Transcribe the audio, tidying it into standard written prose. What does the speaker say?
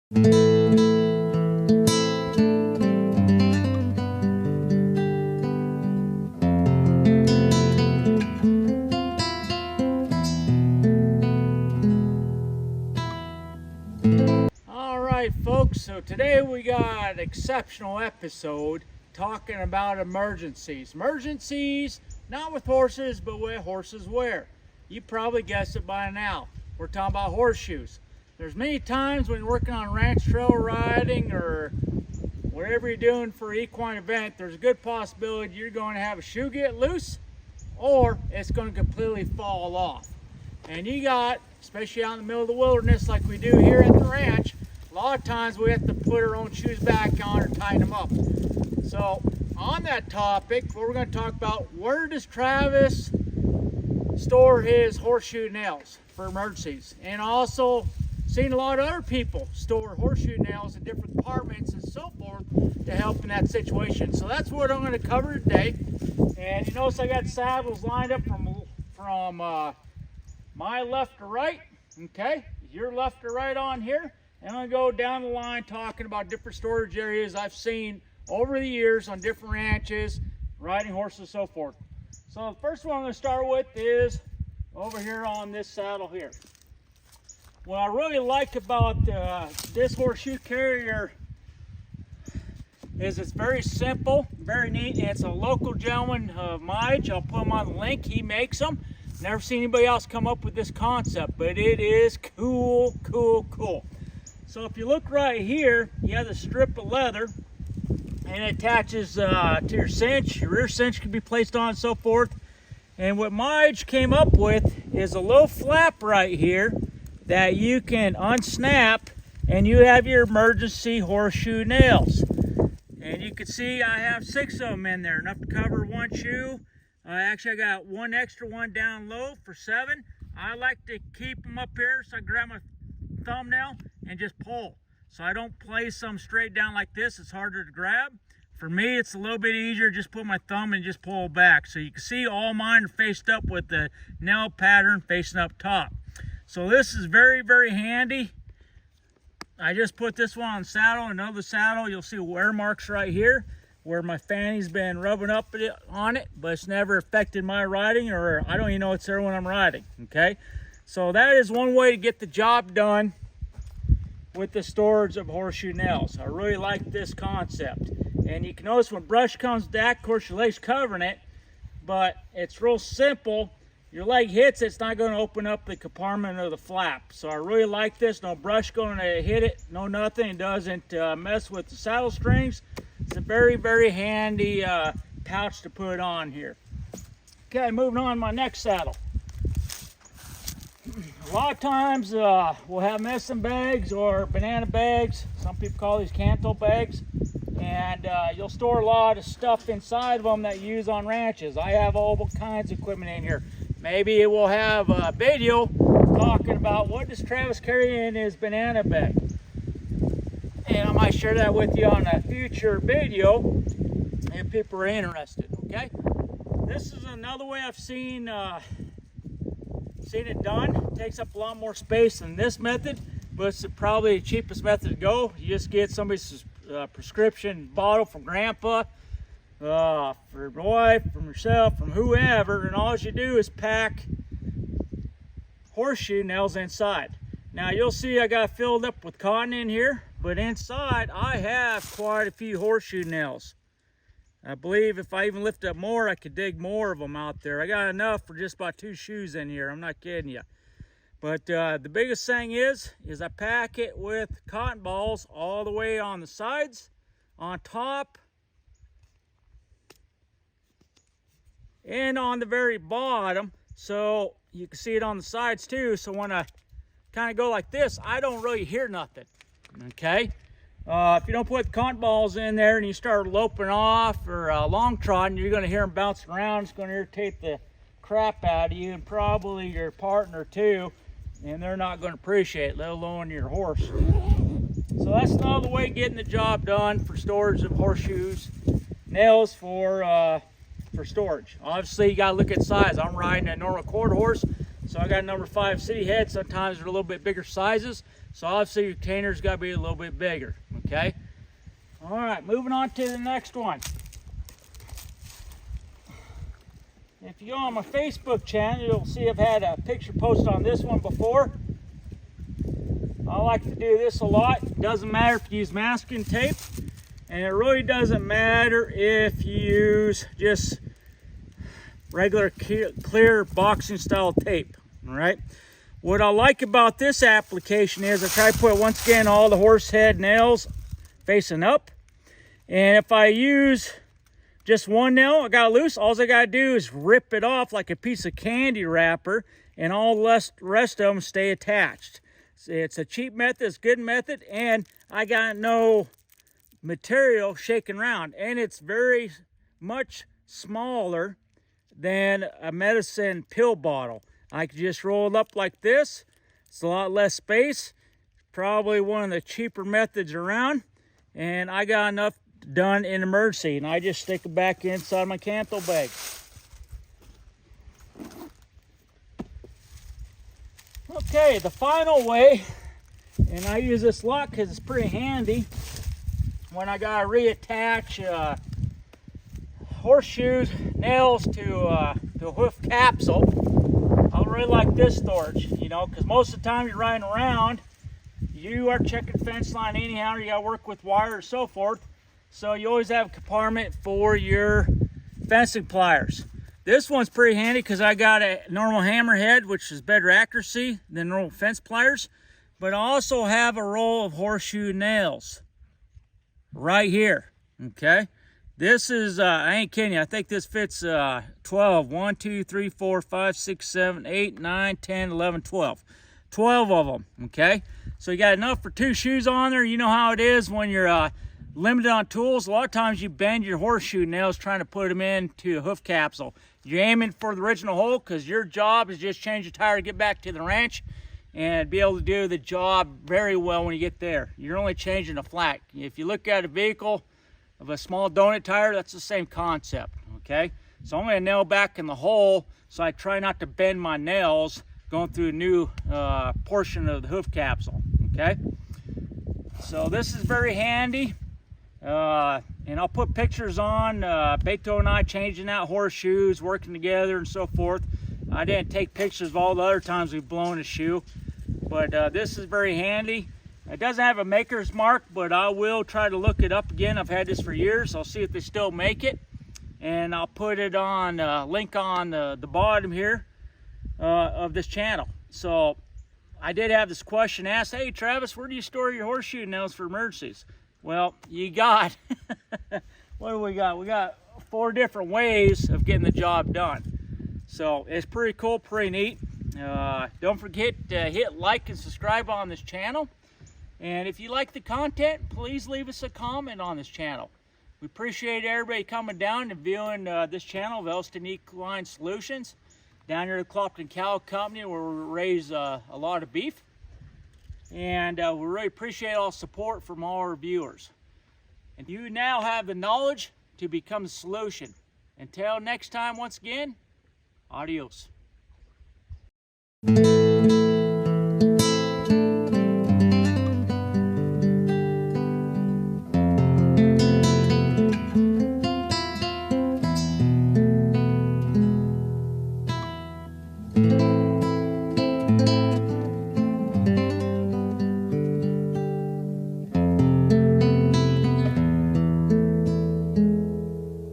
Alright folks, so today we got an exceptional episode talking about emergencies. Emergencies, not with horses, but with horses where? You probably guessed it by now. We're talking about horseshoes. There's many times when you're working on ranch trail riding or whatever you're doing for an equine event, there's a good possibility you're going to have a shoe get loose or it's going to completely fall off. And you got, especially out in the middle of the wilderness like we do here at the ranch, a lot of times we have to put our own shoes back on or tighten them up. So on that topic, what we're going to talk about, where does Travis store his horseshoe nails for emergencies? And also seen a lot of other people store horseshoe nails in different compartments and so forth to help in that situation. So that's what I'm going to cover today. And you notice I got saddles lined up from my left to right, okay? Your left to right on here. And I'm going to go down the line talking about different storage areas I've seen over the years on different ranches, riding horses and so forth. So the first one I'm going to start with is over here on this saddle here. What I really like about this horseshoe carrier is it's very simple, very neat, and it's a local gentleman of Midge. I'll put him on the link. He makes them. Never seen anybody else come up with this concept, but it is cool, cool, cool. So if you look right here, you have a strip of leather and it attaches to your cinch. Your rear cinch can be placed on and so forth. And what Midge came up with is a little flap right here that you can unsnap and you have your emergency horseshoe nails. And you can see I have 6 of them in there, enough to cover one shoe. Actually, I got one extra one down low for 7. I like to keep them up here so I grab my thumbnail and just pull. So I don't place them straight down like this. It's harder to grab. For me, it's a little bit easier. Just put my thumb and just pull back. So you can see all mine are faced up with the nail pattern facing up top. So this is very, very handy. I just put this one on the saddle. Another saddle, you'll see wear marks right here where my fanny's been rubbing up on it, but it's never affected my riding, or I don't even know it's there when I'm riding, okay? So that is one way to get the job done with the storage of horseshoe nails. I really like this concept. And you can notice when brush comes back, of course your leg's covering it, but it's real simple. Your leg hits it, it's not going to open up the compartment or the flap. So I really like this. No brush going to hit it, no nothing. It doesn't mess with the saddle strings. It's a very, very handy pouch to put on here. Okay, moving on to my next saddle. A lot of times we'll have medicine bags or banana bags. Some people call these canto bags. And you'll store a lot of stuff inside of them that you use on ranches. I have all kinds of equipment in here. Maybe it will have a video talking about what does Travis carry in his banana bag. And I might share that with you on a future video if people are interested, okay? This is another way I've seen it done. It takes up a lot more space than this method, but it's probably the cheapest method to go. You just get somebody's prescription bottle from grandpa, for your wife, from yourself, from whoever, and all you do is pack horseshoe nails inside. Now you'll see I got filled up with cotton in here, but inside I have quite a few horseshoe nails. I believe if I even lift up more, I could dig more of them out there. I got enough for just about 2 shoes in here. I'm not kidding you. But the biggest thing is I pack it with cotton balls all the way on the sides, on top, and on the very bottom. So you can see it on the sides too. So when I kind of go like this, I don't really hear nothing, okay? If you don't put cotton balls in there and you start loping off or long trotting, you're going to hear them bouncing around. It's going to irritate the crap out of you and probably your partner too, and they're not going to appreciate it, let alone your horse. So that's another way of getting the job done for storage of horseshoes, nails for storage. Obviously you got to look at size. I'm riding a normal quarter horse, so So I got number 5 city head. Sometimes they're a little bit bigger sizes. So obviously your container's got to be a little bit bigger, okay? All right, moving on to the next one. If you go on my Facebook channel, you'll see I've had a picture posted on this one before. I like to do this a lot. It doesn't matter if you use masking tape, and it really doesn't matter if you use just regular clear boxing style tape, all right? What I like about this application is I try to put, once again, all the horse head nails facing up. And if I use just one nail, I got loose, all I gotta do is rip it off like a piece of candy wrapper, and all the rest of them stay attached. It's a cheap method, it's a good method, and I got no material shaking around. And it's very much smaller than a medicine pill bottle. I can just roll it up like this. It's a lot less space. Probably one of the cheaper methods around. And I got enough done in emergency. And I just stick it back inside my cantle bag. Okay, the final way, and I use this a lot because it's pretty handy when I gotta reattach horseshoes, nails to a hoof capsule. I really like this storage, you know, because most of the time you're riding around, you are checking fence line anyhow, you got to work with wire and so forth. So you always have a compartment for your fencing pliers. This one's pretty handy because I got a normal hammerhead, which is better accuracy than normal fence pliers. But I also have a roll of horseshoe nails right here, okay? This is, I ain't kidding you, I think this fits 12. 1, 2, 3, 4, 5, 6, 7, 8, 9, 10, 11, 12. 12 of them, okay? So you got enough for 2 shoes on there. You know how it is when you're limited on tools. A lot of times you bend your horseshoe nails trying to put them into a hoof capsule. You're aiming for the original hole because your job is just change the tire to get back to the ranch and be able to do the job very well when you get there. You're only changing a flat. If you look at a vehicle of a small donut tire, that's the same concept, okay? So I'm going to nail back in the hole, so I try not to bend my nails going through a new portion of the hoof capsule, okay? So this is very handy, and I'll put pictures on Beto and I changing out horseshoes, working together and so forth. I didn't take pictures of all the other times we've blown a shoe, but this is very handy. It doesn't have a maker's mark, but I will try to look it up again. I've had this for years. I'll see if they still make it. And I'll put it on, link on the bottom here of this channel. So I did have this question asked, hey Travis, where do you store your horseshoe nails for emergencies? Well, you got, what do we got? We got 4 different ways of getting the job done. So it's pretty cool, pretty neat. Don't forget to hit like and subscribe on this channel. And if you like the content, please leave us a comment on this channel. We appreciate everybody coming down and viewing this channel of Elston Equine Solutions down here at the Clopton Cow Company, where we raise a lot of beef. And we really appreciate all support from all our viewers. And you now have the knowledge to become the solution. Until next time, once again, adios.